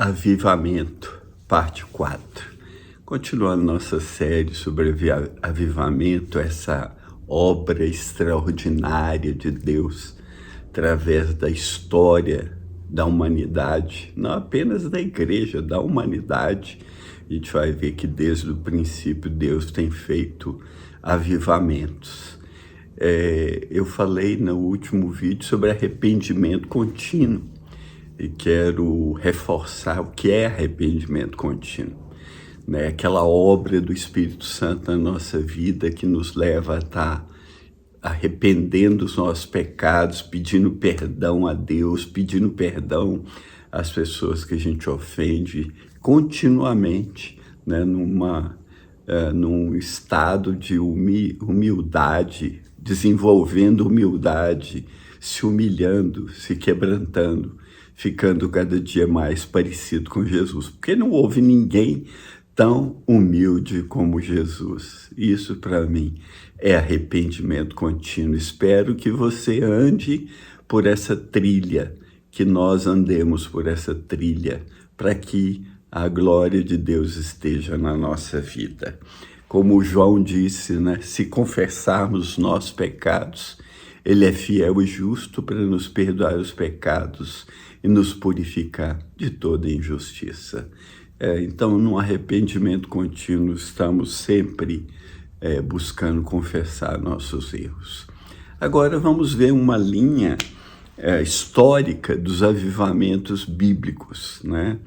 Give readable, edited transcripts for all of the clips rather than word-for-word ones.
Avivamento, parte 4. Continuando nossa série sobre avivamento, essa obra extraordinária de Deus através da história da humanidade, não apenas da igreja, da humanidade. A gente vai ver que desde o princípio Deus tem feito avivamentos. Eu falei no último vídeo sobre arrependimento contínuo e quero reforçar o que é arrependimento contínuo, né? Aquela obra do Espírito Santo na nossa vida que nos leva a estar arrependendo dos nossos pecados, pedindo perdão a Deus, pedindo perdão às pessoas que a gente ofende continuamente, né? Num estado de humildade, desenvolvendo humildade, se humilhando, se quebrantando, ficando cada dia mais parecido com Jesus. Porque não houve ninguém tão humilde como Jesus. Isso, para mim, é arrependimento contínuo. Espero que você ande por essa trilha, que nós andemos por essa trilha, para que a glória de Deus esteja na nossa vida. Como João disse, né? Se confessarmos os nossos pecados, Ele é fiel e justo para nos perdoar os pecados e nos purificar de toda injustiça. Então, no arrependimento contínuo, estamos sempre buscando confessar nossos erros. Agora, vamos ver uma linha histórica dos avivamentos bíblicos, né?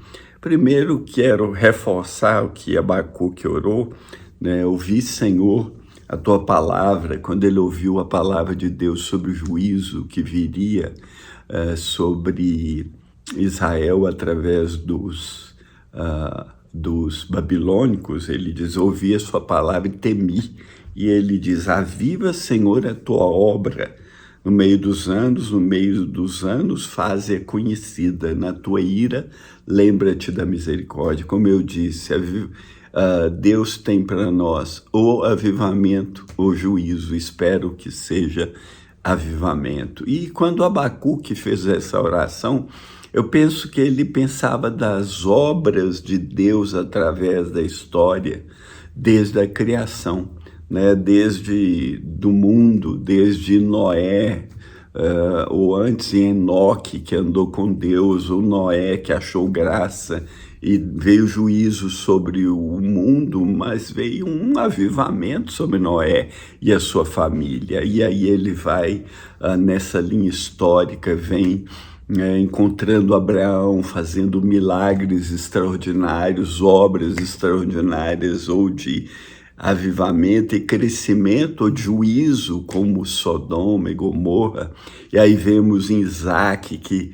Primeiro, quero reforçar o que Abacuque orou, né? Ouvi, Senhor, a tua palavra. Quando ele ouviu a palavra de Deus sobre o juízo que viria sobre Israel através dos babilônicos, ele diz: ouvi a sua palavra e temi. E ele diz: aviva, Senhor, a tua obra. No meio dos anos, faze-a conhecida. Na tua ira, lembra-te da misericórdia. Como eu disse, Deus tem para nós ou avivamento ou juízo. Espero que seja avivamento. E quando Abacuque fez essa oração, eu penso que ele pensava das obras de Deus através da história, desde a criação, né? Desde do mundo, desde Noé, ou antes Enoque, que andou com Deus, ou Noé, que achou graça, e veio juízo sobre o mundo, mas veio um avivamento sobre Noé e a sua família. E aí ele vai, nessa linha histórica, vem encontrando Abraão, fazendo milagres extraordinários, obras extraordinárias, ou de avivamento e crescimento ou de juízo, como Sodoma e Gomorra. E aí vemos em Isaac que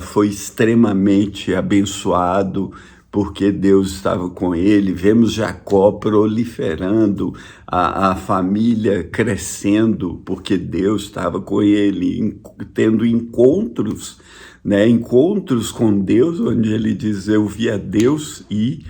foi extremamente abençoado porque Deus estava com ele. Vemos Jacó proliferando, a família crescendo porque Deus estava com ele, tendo encontros, né? Encontros com Deus, onde ele diz: eu vi a Deus e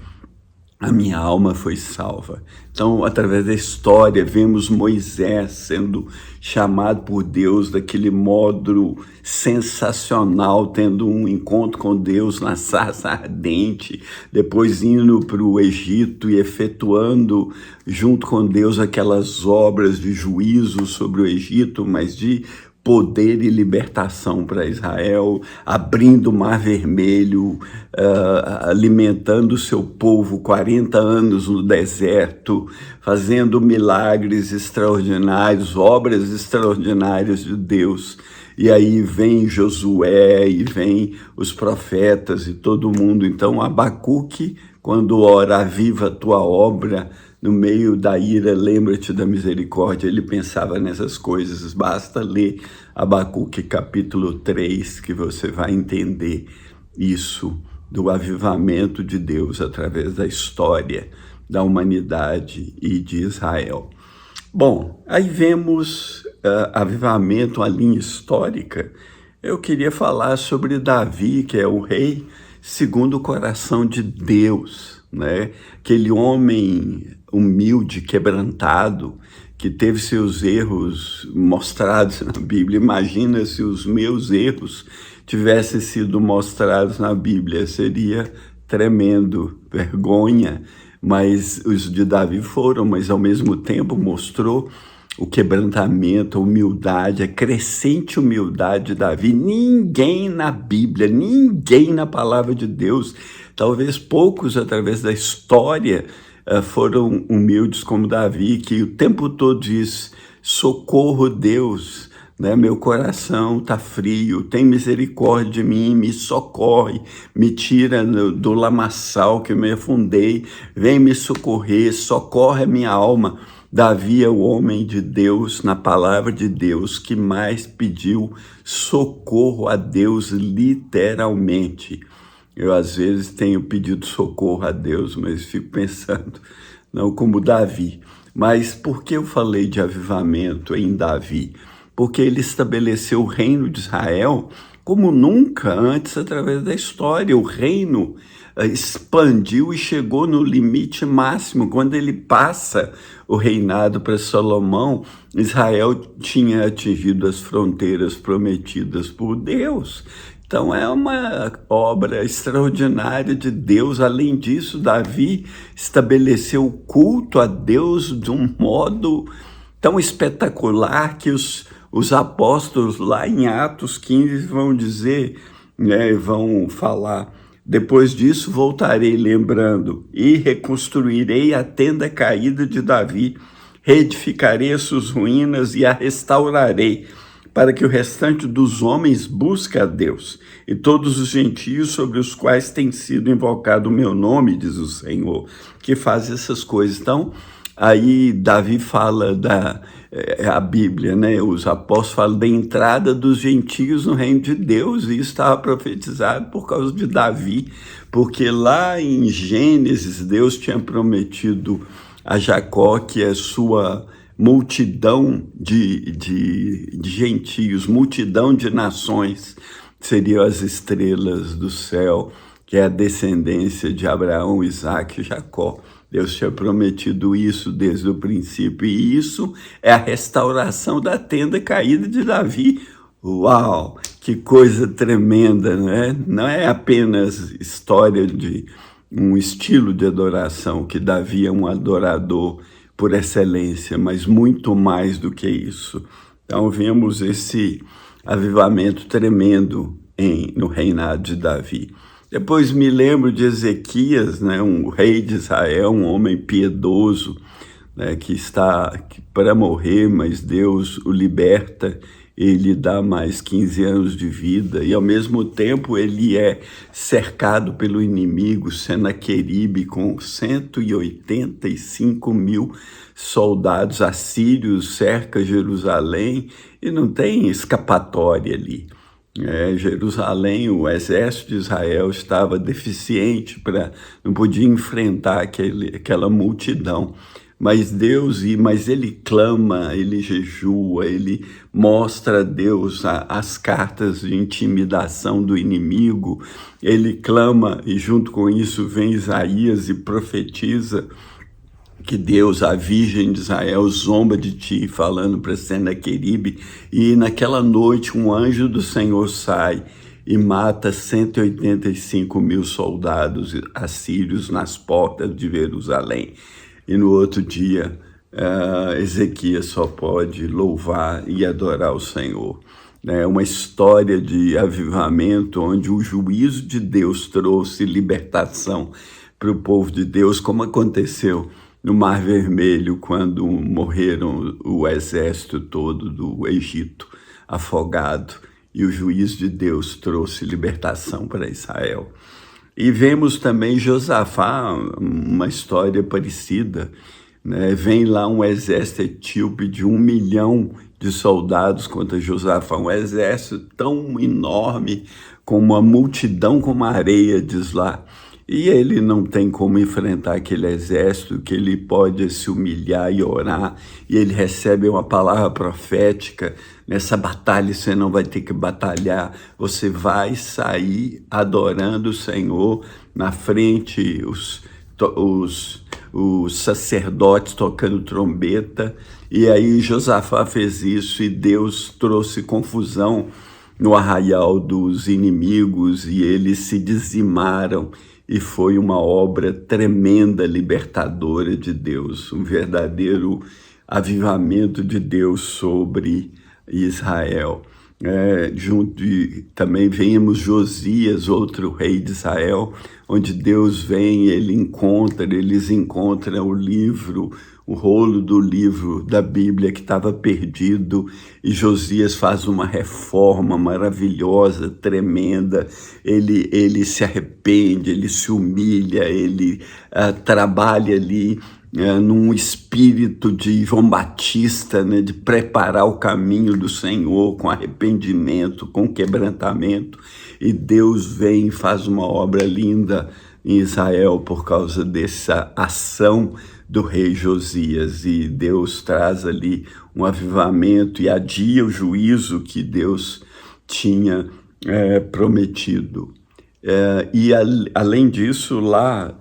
a minha alma foi salva. Então, através da história, vemos Moisés sendo chamado por Deus daquele modo sensacional, tendo um encontro com Deus na sarça ardente, depois indo para o Egito e efetuando junto com Deus aquelas obras de juízo sobre o Egito, mas de poder e libertação para Israel, abrindo o Mar Vermelho, alimentando o seu povo 40 anos no deserto, fazendo milagres extraordinários, obras extraordinárias de Deus. E aí vem Josué e vem os profetas e todo mundo. Então Abacuque, quando ora, aviva a tua obra, no meio da ira, lembra-te da misericórdia, ele pensava nessas coisas. Basta ler Abacuque capítulo 3, que você vai entender isso, do avivamento de Deus através da história da humanidade e de Israel. Bom, aí vemos avivamento, a linha histórica. Eu queria falar sobre Davi, que é o rei segundo o coração de Deus, né? Aquele homem humilde, quebrantado, que teve seus erros mostrados na Bíblia. Imagina se os meus erros tivessem sido mostrados na Bíblia. Seria tremendo, vergonha, mas os de Davi foram, mas ao mesmo tempo mostrou o quebrantamento, a humildade, a crescente humildade de Davi. Ninguém na Bíblia, ninguém na palavra de Deus, talvez poucos através da história, foram humildes como Davi, que o tempo todo diz: socorro, Deus, né? Meu coração está frio, tem misericórdia de mim, me socorre, me tira do lamaçal que eu me afundei, vem me socorrer, socorre a minha alma. Davi é o homem de Deus, na palavra de Deus, que mais pediu socorro a Deus literalmente. Eu, às vezes, tenho pedido socorro a Deus, mas fico pensando, não como Davi. Mas por que eu falei de avivamento em Davi? Porque ele estabeleceu o reino de Israel como nunca antes através da história. O reino expandiu e chegou no limite máximo. Quando ele passa o reinado para Salomão, Israel tinha atingido as fronteiras prometidas por Deus. Então é uma obra extraordinária de Deus. Além disso, Davi estabeleceu o culto a Deus de um modo tão espetacular que os apóstolos lá em Atos 15 vão dizer, né, vão falar: depois disso voltarei lembrando e reconstruirei a tenda caída de Davi, reedificarei as suas ruínas e a restaurarei, para que o restante dos homens busque a Deus, e todos os gentios sobre os quais tem sido invocado o meu nome, diz o Senhor, que faz essas coisas. Então, aí Davi fala a Bíblia, né? Os apóstolos falam da entrada dos gentios no reino de Deus, e isso estava profetizado por causa de Davi, porque lá em Gênesis, Deus tinha prometido a Jacó que a sua multidão de gentios, multidão de nações, seriam as estrelas do céu, que é a descendência de Abraão, Isaque e Jacó. Deus tinha prometido isso desde o princípio, e isso é a restauração da tenda caída de Davi. Uau, que coisa tremenda, né? Não é apenas história de um estilo de adoração, que Davi é um adorador por excelência, mas muito mais do que isso. Então vemos esse avivamento tremendo no reinado de Davi. Depois me lembro de Ezequias, né, um rei de Israel, um homem piedoso, né, que está para morrer, mas Deus o liberta, ele dá mais 15 anos de vida, e ao mesmo tempo ele é cercado pelo inimigo, Senaqueribe, com 185 mil soldados assírios, cerca Jerusalém, e não tem escapatória ali. Jerusalém, o exército de Israel estava deficiente, não podia enfrentar aquela multidão. Mas ele clama, ele jejua, ele mostra a Deus as cartas de intimidação do inimigo, ele clama, e junto com isso vem Isaías e profetiza que Deus, a Virgem de Israel, zomba de ti, falando para Senaqueribe, e naquela noite um anjo do Senhor sai e mata 185 mil soldados assírios nas portas de Jerusalém. E no outro dia, Ezequias só pode louvar e adorar o Senhor. É uma história de avivamento onde o juízo de Deus trouxe libertação para o povo de Deus, como aconteceu no Mar Vermelho, quando morreram o exército todo do Egito afogado, e o juízo de Deus trouxe libertação para Israel. E vemos também Josafá, uma história parecida, né? Vem lá um exército etíope de 1 milhão de soldados contra Josafá, um exército tão enorme, com uma multidão como a areia, diz lá. E ele não tem como enfrentar aquele exército, que ele pode se humilhar e orar, e ele recebe uma palavra profética: nessa batalha você não vai ter que batalhar, você vai sair adorando o Senhor, na frente os sacerdotes tocando trombeta. E aí Josafá fez isso, e Deus trouxe confusão no arraial dos inimigos e eles se dizimaram. E foi uma obra tremenda, libertadora de Deus, um verdadeiro avivamento de Deus sobre Israel. Também vemos Josias, outro rei de Israel, onde Deus vem, eles encontram o rolo do livro da Bíblia que estava perdido, e Josias faz uma reforma maravilhosa, tremenda. Ele se arrepende, ele se humilha, ele trabalha ali num espírito de João Batista, né, de preparar o caminho do Senhor com arrependimento, com quebrantamento, e Deus vem e faz uma obra linda em Israel por causa dessa ação do rei Josias, e Deus traz ali um avivamento e adia o juízo que Deus tinha prometido. Além disso, lá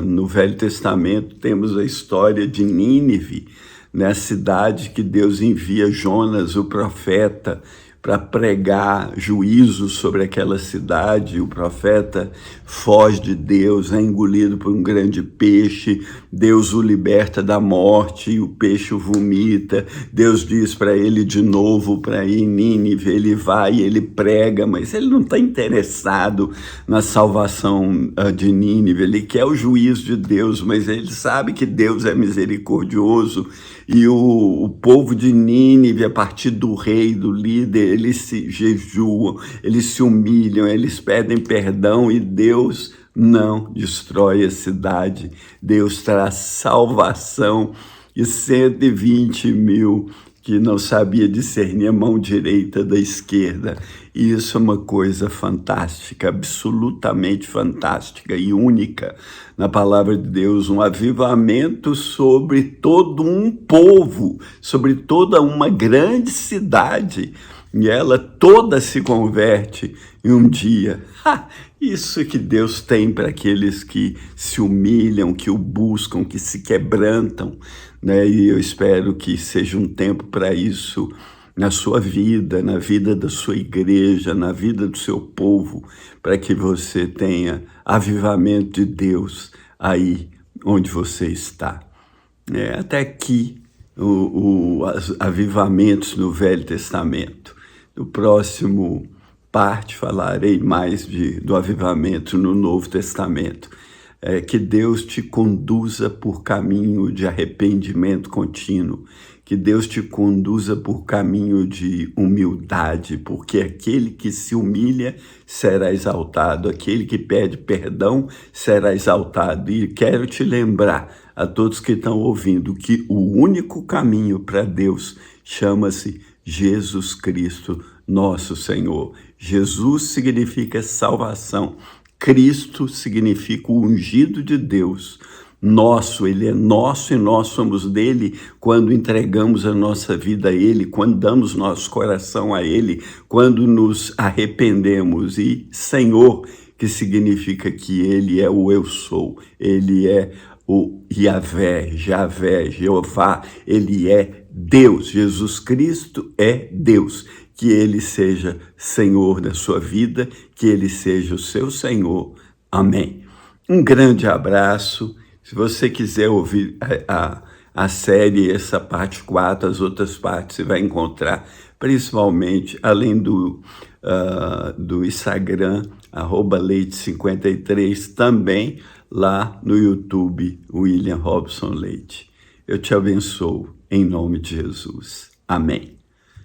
no Velho Testamento, temos a história de Nínive, né, cidade que Deus envia Jonas, o profeta, para pregar juízo sobre aquela cidade. O profeta foge de Deus, é engolido por um grande peixe, Deus o liberta da morte, e o peixe o vomita. Deus diz para ele de novo para ir em Nínive, ele vai, ele prega, mas ele não está interessado na salvação de Nínive, ele quer o juízo de Deus, mas ele sabe que Deus é misericordioso, e o povo de Nínive, a partir do rei, do líder, eles se jejuam, eles se humilham, eles pedem perdão, e Deus não destrói a cidade. Deus traz salvação, e 120.000 que não sabia discernir a mão direita da esquerda. E isso é uma coisa fantástica, absolutamente fantástica e única na palavra de Deus, um avivamento sobre todo um povo, sobre toda uma grande cidade, e ela toda se converte em um dia. Isso que Deus tem para aqueles que se humilham, que o buscam, que se quebrantam, né? E eu espero que seja um tempo para isso na sua vida, na vida da sua igreja, na vida do seu povo, para que você tenha avivamento de Deus aí onde você está. Até aqui os avivamentos no Velho Testamento. No próximo parte falarei mais do avivamento no Novo Testamento. Que Deus te conduza por caminho de arrependimento contínuo, que Deus te conduza por caminho de humildade, porque aquele que se humilha será exaltado, aquele que pede perdão será exaltado. E quero te lembrar a todos que estão ouvindo que o único caminho para Deus chama-se Jesus Cristo, nosso Senhor. Jesus significa salvação. Cristo significa o ungido de Deus. Nosso, ele é nosso e nós somos dele quando entregamos a nossa vida a ele, quando damos nosso coração a ele, quando nos arrependemos. E Senhor, que significa que ele é o eu sou, ele é o Yahvé, Javé, Jeová, ele é Deus. Jesus Cristo é Deus. Que ele seja Senhor da sua vida, que ele seja o seu Senhor. Amém. Um grande abraço. Se você quiser ouvir a série, essa parte 4, as outras partes você vai encontrar, principalmente, além do Instagram, @leite53, também lá no YouTube, William Robson Leite. Eu te abençoo, em nome de Jesus. Amém.